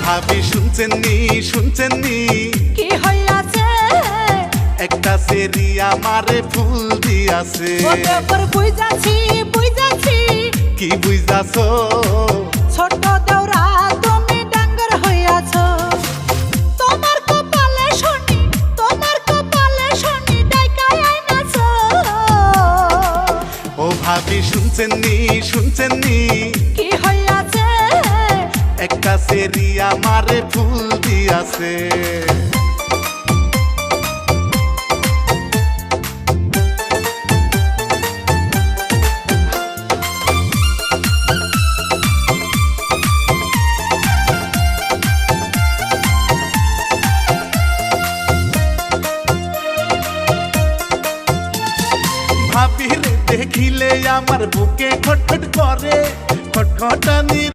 ভাবি শুনছেন নি কি হইয়াছে একটা সেরি আমারে ফুল দিয়াছে ওরে পর বুঝাছি কি বুঝাছো ছোট দেওরা তুমি ডাঙ্গর হইয়াছো তোমার কপালে শনি ডাইকায় আইনাছো ও ভাবি শুনছেন নি কি হইয়াছে একটা সেরি আমারে ফুল দিয়াছে ভাবিরে দেখিলে আমার বুকে খটখট করে খটখটানি